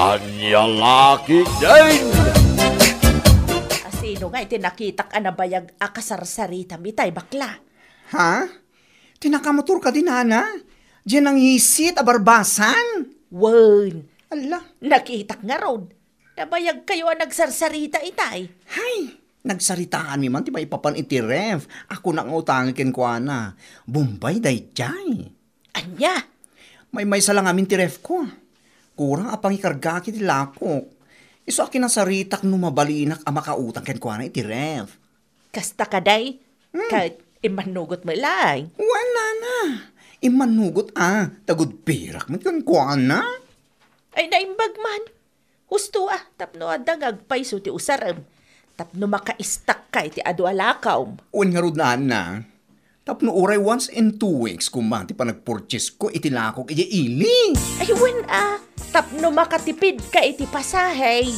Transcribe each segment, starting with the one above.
Anya laki din! Asino nga itinakitak anabayag akasarsarita mitay bakla. Ha? Tinakamotor ka din, Ana? Diyan ang hisit, abarbasan? Wan, Ala, nakitak nga road. Nabayag kayo ang nagsarsarita itay. hay, nagsaritaan mi man, ti ba ipapan iti ref? Ako na nga utangin ken ko, Ana. Bombay day jay. Anya? May sa lang amin ti ref ko. Kurang apang ikarga kiti lakok. Iso akin ang saritak no mabalinak ang makautang ken ko, Ana, iti ref. Kasta ka day? Kahit imanugot mo lang. Wala na. Imanugot tagod pirak man ken ko, Ana. Ay naimbag man. Husto tapno adangag paiso ti usaram. Tapno maka-istak kay ti adu alakaw. Uwan nga rod na, Ana. Tapno uray once in 2 weeks kumati pa nagpurchase ko itilakok iti ili. Ay wen tapno makatipid ka iti pasahay.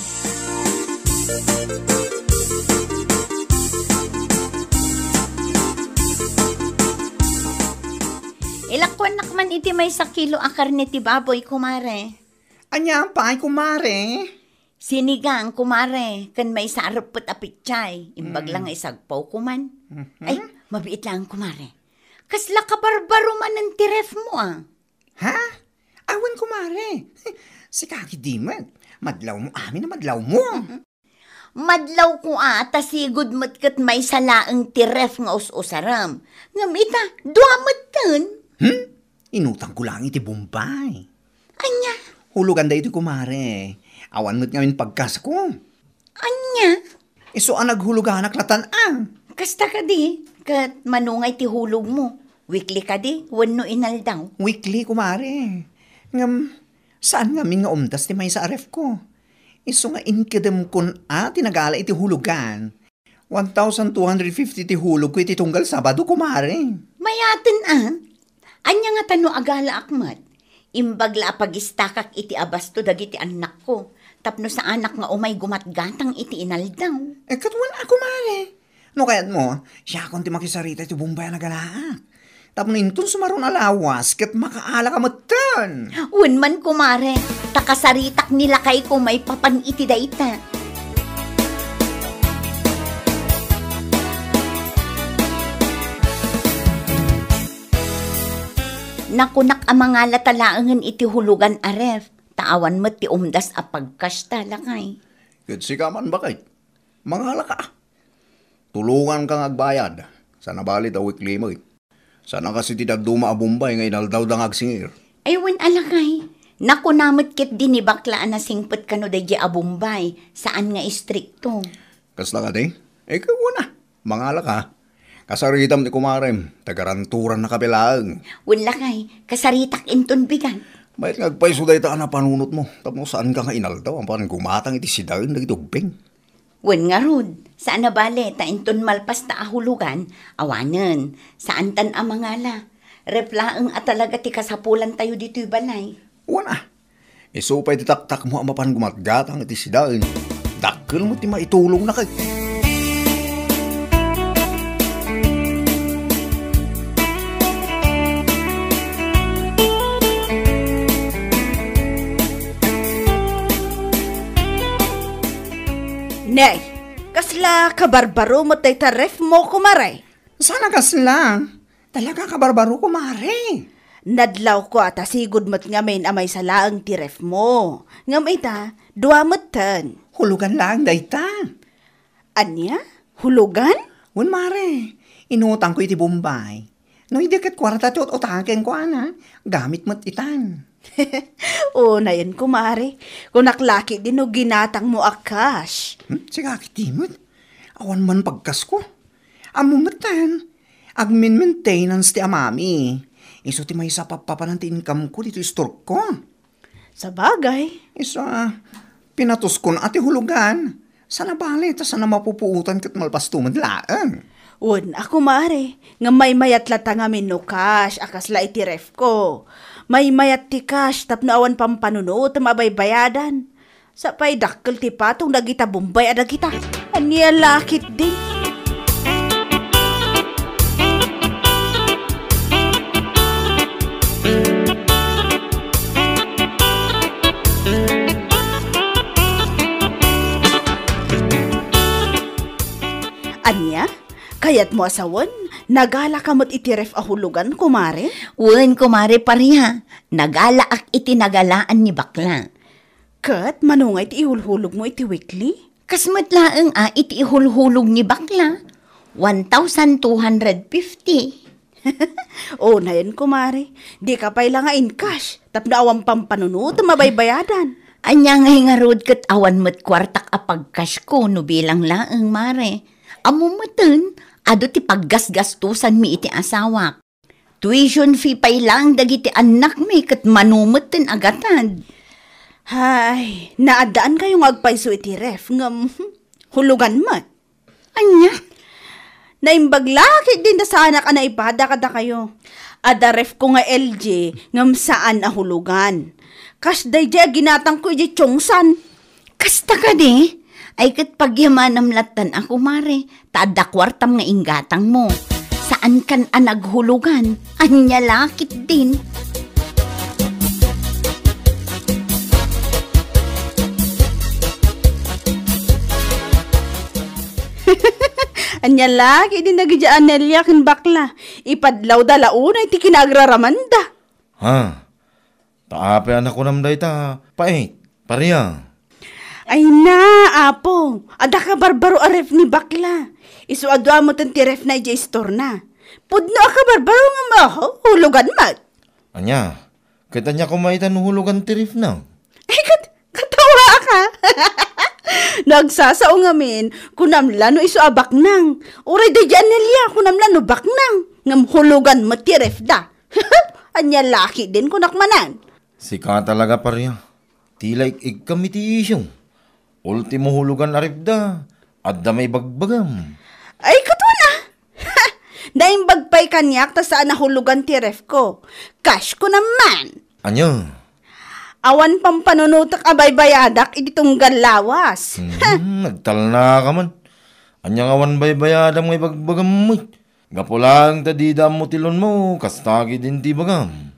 Ilakwan nakman iti may 1 kilo ang karne ti baboy, kumare. Anya pa ay kumare. Sinigang, kumare. Kan may sarapot apitchay. Imbag lang ay sagpaw kuman. Ay, mabiit lang, kumare. Kasla ka barbaro man ang tiref mo, Ha? Awan kumare. Si Kaki Dimat. Madlaw mo amin na madlaw mo. Madlaw ko tasigod matkat may salaang tiref nga us-usaram. Ngamita, duamatan. Inutang ko lang iti Bombay. Anya? Hulugan da iti kumare. Awan mo't ngayon pagkas ko. Anya? Iso ang naghuluganak latan Kasta ka di, kat manungay ti hulog mo. Weekly ka di, wano inaldaw. Weekly kumare. Ngam, saan nga nga umtas ti may sa aref ko? Iso nga inkidem kun tinagala iti hulugan. 1,250 ti hulog ko iti tunggal Sabado kumare. Mayatin Anya nga tano agala akmat. Imbagla pagistakak iti abasto dagiti anak ko. Tapno sa anak nga umay gumatgatang iti inaldaw. Katwan ako mare. No kayat mo, siya akong ti makisarita iti Bombay na galaak. Tapno intun sumaron alawas ket makaala ka matan. Wen man kumare, takasaritak nila kay ko may papan iti daita. Nakunak ang mga latalaangan iti hulugan aref. Taawan mo ti umdas a pagkasta lakay. Kitsi ka man bakit? Mangala ka. Tulungan kang agbayad. Sana balit a weekly mo. Sana kasi ti dagduma a Bombay nga inaldaw dang agsingir. Aywan alakay. Nakunamot kit din ni baklaan na singpot kano dahi a Bombay. Saan nga istrikto? Kasla ka di? Ikaw na. Mangala ka. Kasaritam ni kumarem, tagaranturan na kapilaang. Wala kay, kasaritak inton bigan. Mayat ngagpaiso dahi taan na panunot mo. Tapos saan ka nga inaldaw? Ang parang gumatang iti sidarin na itubing. Wen nga rod, saan na bale, ta inton malpas ta ahulugan, awanen, saan tan amangala. Replaang at talaga ti kasapulan tayo dito'y balay. Wana. Isupay titaktak mo ang mapan gumatgatang iti sidarin. Dakkel mo ti maitulong na kay. Nay, kasla kabarbaro mo tay taref mo kumaray. Sana kasla. Talaga kabarbaro kumare. Nadlaw ko sigod mo't nga main amay sa laang tiref mo. Ngam ita, duamatan. Hulugan lang dayta. Anya? Hulugan? Wan mare, inutang ko iti Bombay. No hindi kat kwarta ti utaken ko gamit mo't itan. O na yan kumare. Kung naklaki din o ginatang mo akas. Sige kitimot. Awan man pagkas ko. Amumatan. Agmin maintenance ti amami. Iso ti may sapapapan ti income ko dito store ko. Sa bagay. Isa, pinatos ko na ati hulugan. Sana bali, ta sana mapupuutan kat malpastuman laan. Wan ako mare, nga may mayat lata nga no cash, akas la iti ref ko. May mayat ti cash, tapno awan pampanunot, mabaybayadan. Sa pay dakkel ti patong nagita Bombay ada kita. Anya lakit din. Anya? Kayat mo asawan, nagala kamot iti ref ahulugan, kumare? Wen, kumare pariha. Nagala ak iti nagalaan ni bakla. Kat, manungay ti ihulhulog mo iti weekly? Kasmat laeng iti ihulhulog ni bakla. 1,250. O, na yan, kumare. Di ka pa ilang nga in cash. Tapno awang pampanunod, mabaybayadan. Anya nga rod kat awan mat kwartak apagkas ko no bilang laeng, mare. Amumatan, ado ti paggasgastusan mi iti asawak. Tuition fee pay lang dagiti anak mi kat manumatan agatan. Hay, naadaan kayong agpaiso iti ref, ngam hulugan mat. Anya? Naimbaglaki din na sa anak na ipada kada kayo. Ada ref ko nga LJ, ngam saan ahulugan. Kas day ginatang ko iti chongsan. Kasta ka di? Ay kat pagyamanam latan ako, mare. Tada kwartam nga inggatang mo. Saan kan anaghulugan? Anya lakit din. Anya lagi din nagijaan Nelia kin bakla. Ipadlaw dalauna iti kinagraramanda. Ha? Taape anak ko namday ta. Pait. Pariya. Ay na, apo. Ada ka barbaro a ref ni bakla. Isu adwa mo tan ti ref na ija store na. Pudno ka barbaro nga maho, hulugan mat. Anya, kita niya kumaitan hulugan tirif na. Ay, katawa ka. Nagsasao ngamin, kunamla no isu abak nang. Uray da dyan Nelia, kunamla no bak nang. Ngam hulugan mat ti ref da. Anya laki din kunakmanan. Sika talaga pariya. Tila ikam iti isyong. Ultimo hulugan aripda. Adda may bagbagam. Ay, katwa na. Naimbagpay kanyak ta saan nahulugan ti ref ko. Cash ko naman. Anya? Awan pampanunutak abay-bayadak iti tunggal lawas. Nagtal na ka man. Anya awan baybayadam may bagbagam mo. Gapulang tadida mo tilon mo. Kastagi din ti bagam.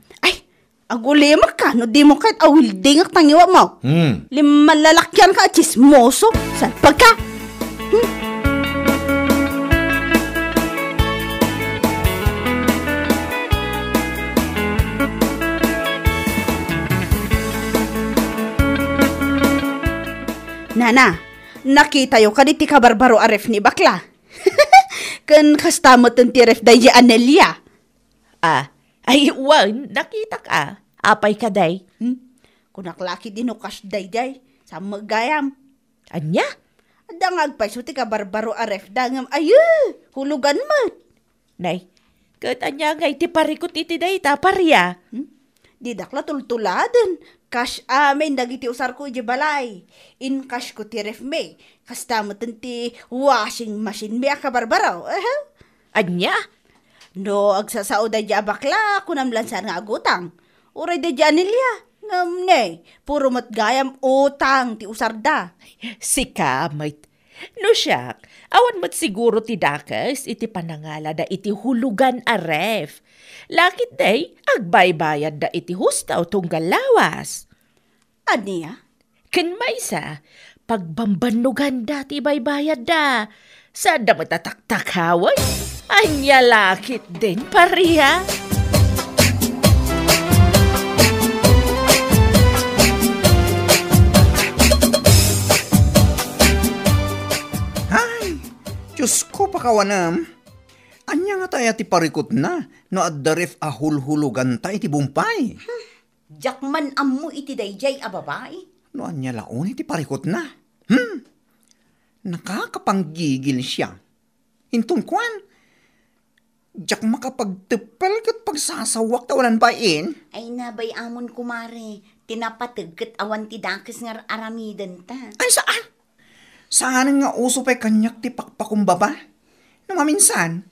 Agulimak ka, no di mo kahit awilding ak tangiwa mo. Liman lalakyan ka at chismoso. Salpag ka. Nana, nakita yo ka di ti kabarbaro a ref ni bakla. Kan kastamot ang ti ref dahi Anelia. Ay, wan, nakita ka. Apay ka, day. Kunaklaki din o kas day-day. Sa magayam. Anya? Adangag pa ti ka barbaro aref dangam. Ayu, hulugan mo. Nay, kat anya nga iti parikot iti day, taparya. Di dakla tultuladan. Cash amin dagiti usar ko di balay. In cash ko ti ref me. Kastamot ti washing machine me ka barbaro. Anya? No, agsasao da dya bakla, kunamlansan nga agutang. Uray da dya Anelia, ngam ne, puro matgayam utang ti usarda. Sika, mait. No siyak, awan mat siguro ti dakas, iti panangala da iti hulugan a ref. Lakit day, agbaybayad da iti hustaw tunggal lawas. Aniya? Ken maysa, pagbambanugan da ti baybayad da. Saan da matataktakaway? Anya lakit din, pariya. Ay, Diyos ko pakawanam. Anya nga tayo ti parikot na, no adda ref ahulhulugan tayo ti bumpay. Jakman ammo iti dayjay a babae. No anya laon iti parikot na. Nakakapanggigil siya. Intun kwan, jak makapagtepel kat pagsasawak tawanan bain. Ay nabay amon kumare, tinapatag kat awan ti dakes nga aramidan ta. Ay saan? Saan nga uso pa'y kanyak ti pakpakumbaba? No maminsan,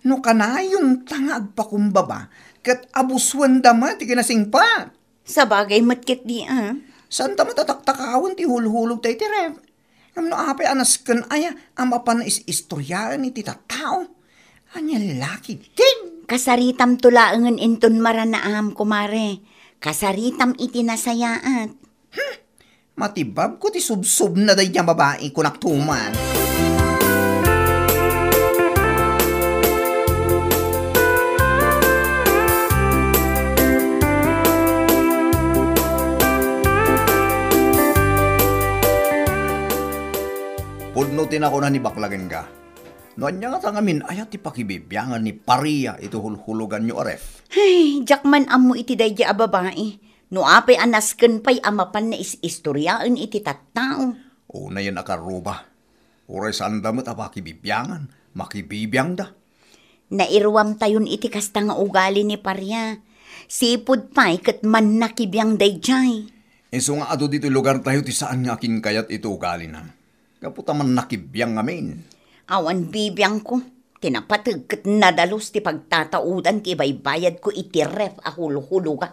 no kanayon tanga agpakumbaba, kat abuswan dama ti kinasingpa. Sa bagay matkit di Saan ta matataktakawon ti hulhulog tayo ti ref? Nam no apay anasken aya ama pa na istoryaan ni tita tao. Anya laki din. Kasaritam tulaangan inton maranaam kumare. Kasaritam iti nasayaat. Matibab ko ti subsub na day niya babae kunaktuman. Bunutin ako na ni baklagan ka. Noon niya nga tangamin, ayat ipakibibyangan ni Paria ito hulhulugan nyo aref. Hey, jakman amo iti dayja a babae. No apay anasken pay amapan na istoryaan iti tattao. Una yan akaruba. Uray saan damot apakibibyangan, makibibiyang da. Nairuam tayon iti kasta nga ugali ni Paria. Sipod pa'y kat man nakibiyang dayjay. Iso nga ato dito lugar tayo ti saan nga akin kayat ito ugali na. Kaputa man nakibiyang ngamin. Awan bibiyang ko. Tinapatag kat nadalos ti pagtataudan ti baybayad ko iti ref a huluhuluga.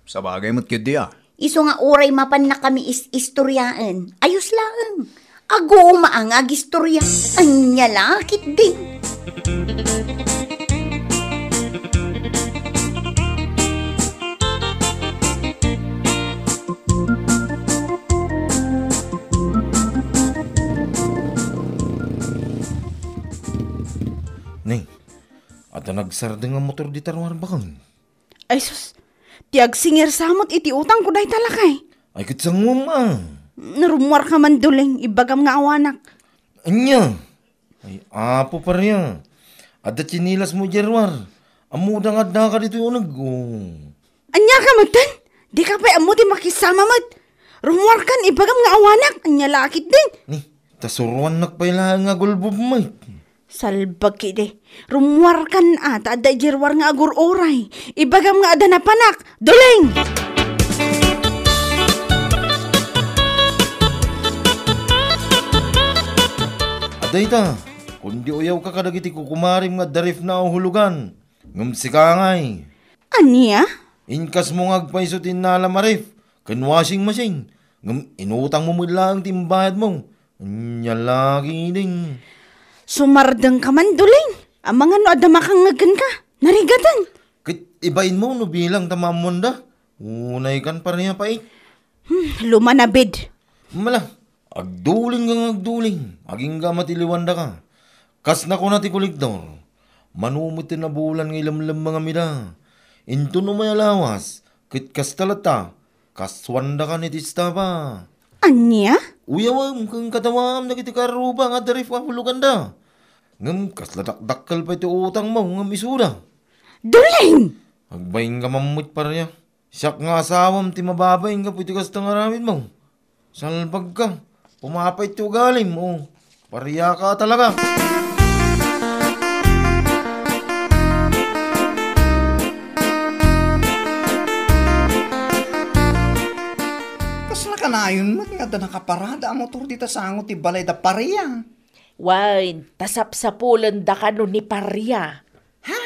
Sa bagay mo't kid diya. Iso nga oray mapan na kami istoryaan. Ayos lang. Ago maangag istorya. Anya lakit din. Ning, at nagsardeng ang motor di tarwar bakang. Ay sus, tiag singer samot iti utang ko day talakay. Ay kitsang ah. Narumwar ka man duling, ibagam nga awanak. Anya? Ay apo pa riya. At chinilas mo jerwar. Amudang adda ka dito yung Anya ka matan? Di ka pa'y amuti makisama mat. Rumwar kan, ibagam nga awanak. Anya lakit din. Ni, tasuruan nakpailahan nga gulbob may. Salbag kide. Rumwar kan ata aday jirwar nga agur oray. Ibagam nga ada na panak. Duling! Aday ta, kundi uyaw ka kadagiti kukumarim nga darif na hulugan. Ngam si kangay. Anya? Inkas mo ngagpaisutin na alamarif. Kan washing machine. Ngam inutang mo mula ang timbayad mo. Anya lagi ding. Sumardang ka man duling. Ang mga no ada makangagan ka. Narigatan. Kit ibain mo no bilang tamamon da. Unay kan pareha pa Lumanabid. Mala, agduling kang agduling. Aging ka matiliwanda ka. Kas na ko na ti kolektor. Manumutin na bulan ng ilamlam mga mida. Into no may alawas. Kit kas talata. Kaswanda ka ni tista pa. Anya? Uyawam kang katawam na kiti karuba nga darif ka hulugan da. Ngam kasladak-dakkal pa iti utang mo ngam isuda. Duling! Agbayin ka mamut parya. Siyak nga asawam ti mababayin ka pwede kastang aramin mo. Salbag ka. Pumapay ti ugalim mo. Parya ka talaga. Kasla ka na yun mo, nga da nakaparada ang motor dita sa angot ti balay da Paria. Wine, tasap-sapulan da ka no ni Paria. Ha?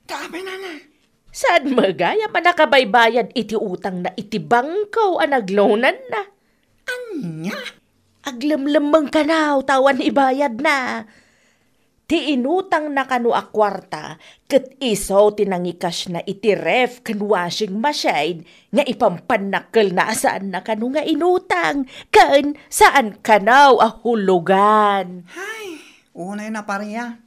Kaabay na na. Saan magaya pa nakabaybayan iti utang na iti bangkaw ang naglonan na? Anya? Aglamlamang ka na, tawan ibayad na. Ti inutang na kanu a kwarta, ket iso tinangikas na iti ref kan washing machine, nga ipampanakkel na saan na kanu nga inutang, kan saan kanaw a hulugan. Hay, unay na Paria.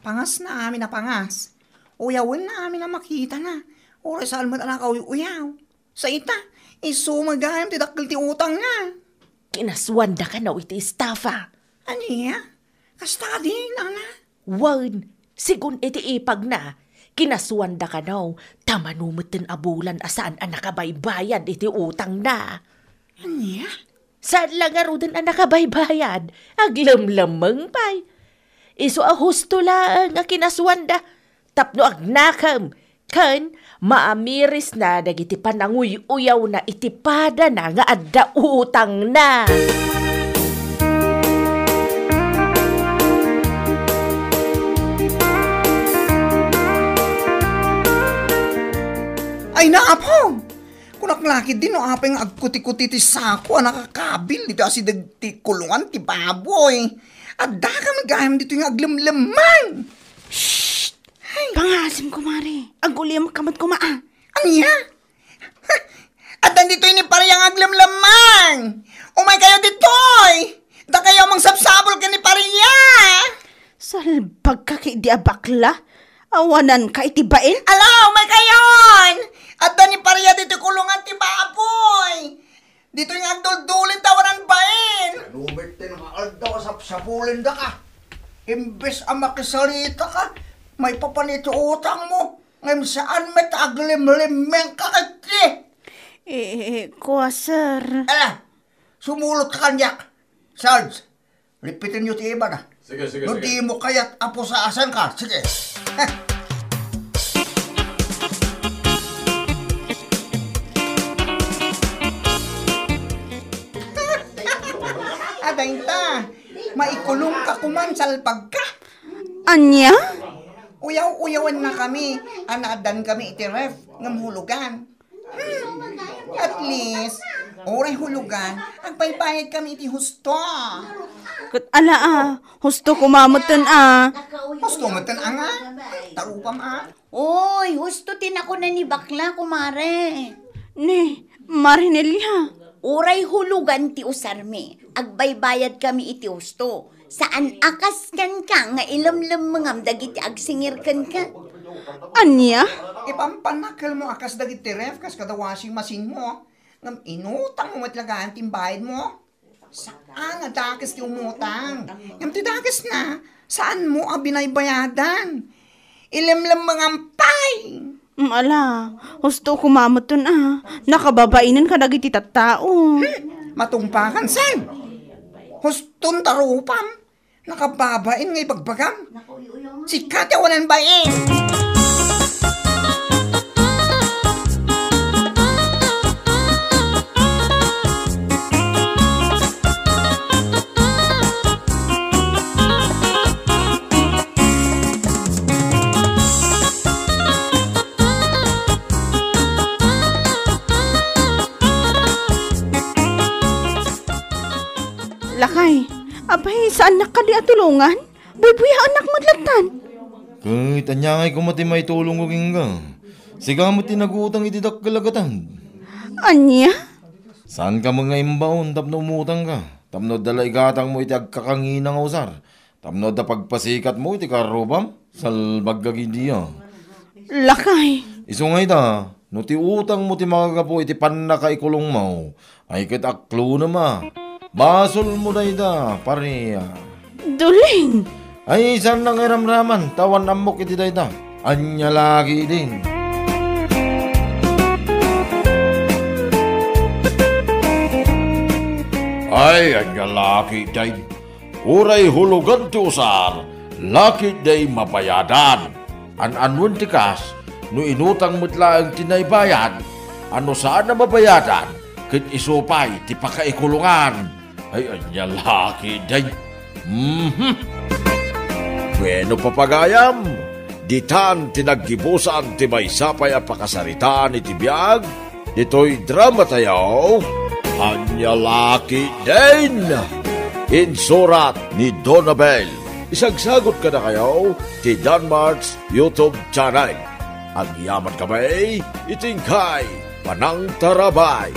Pangas na amin na pangas. Uyawin na amin na makita na. Oray sa almat anak uyaw. Sa ita, isumagayam ti dakkel ti utang nga. Kinaswanda ka na iti estafa. Anya? Kasta din, nana. Wan, sigun iti ipag na, kinaswanda ka naw, tamanumutin abulan asaan ang nakabaybayad iti utang na. Anya? Saan lang nga din ang nakabaybayad? Aglamlamang pay. Iso a husto lang nga kinaswanda, tapno agnakam, kan maamiris na dagiti pananguy-uyaw na itipada na nga adda utang na. Ay naapong! Kunak lakid din no apay nga agkuti-kuti ti sako nakakabil dito asi ti kulungan ti baboy. Adda ka magayam dito yung aglamlaman. Shhh! Pangasim ko, Mari. Agulim kamot ko maa. Anya? At nandito ni pariyang aglamlaman. Umay kayo ditoy. Da kayo mang sapsabol ka ni pariya. Salbag ka kay di abakla. Awanan ka itibain. Alaw, may kayon! At ni pariya dito kulungan ti baboy. Dito yung agdul-dulin tawanan bain. Robert, tinakal daw sa Sabulin da ka. Imbes ang makisalita ka, may papanito utang mo. Ngayon saan may taglim-limeng kakati? Kuha, sir. Sumulot ka kanyak. Sarge, lipitin nyo ti iba na. Sige. No di mo kaya't apusaasan ka. Sige. Adayta, maikulong ka kuman salpag ka. Anya? Uyaw-uyawan na kami. Anadan kami iti ref ng hulugan. At least, oray hulugan, ang paypayad kami iti husto. Kat husto kumamutan Husto mo tan nga. Tarupam Oy, husto tin ako na ni bakla, kumare. Ni, Marinelya. Uray hulugan ti usarmi. Agbaybayad kami iti husto. Saan akas kan ka nga ilamlam mangam dagiti agsingir kan ka? Anya? Ipampanakal mo akas dagiti ref kas kada washing machine mo. Ngam inutang mo matlagaan timbayad mo. Saan nga dakas ti umutang? Ngam ti dakas na, saan mo ang binaybayadan? Ilamlam mangampay. Husto kumamutan nakababainan ka dagiti tattao. Matungpakan san? Huston tarupam? Nakababain ngay bagbagam? Sikat yawanan bain! Lakay, abay, saan nakadi atulungan? Buy-buya anak madlatan. Kahit anyangay ko mati may tulong ko kingga. Siga mo tinagutang itidak kalagatan. Anya? Saan ka mga imbaon tapno umutang ka? Tapno dalay gatang mo iti agkakanginang usar. Tapno da pagpasikat mo iti karubam. Salbagagi diya. Lakay. Iso nga ita, no ti utang mo ti makagapo iti panakaikulong mo. Ay kit aklo na ma. Basol mo na ita, pareya. Duling. Ay, saan nang iramraman? Tawan amok iti dayta. Anya lagi din. Ay, anya laki day. Uray hulugan ti usar. Laki day mabayadan. An-anwan ti kas, no inutang mutla ang tinaybayan. Ano saan na mabayadan? Kit isupay ti pakaikulungan. Ay, anya laki day. Bueno papagayam, ditan tinaggibusan ti may sapay a pakasaritaan iti biyag, dito'y drama tayo, anya laki din. Insurat ni Donabel. Isagsagot ka na kayo ti Danmarks YouTube channel. Ang yaman kamay, itingkay, panang tarabay.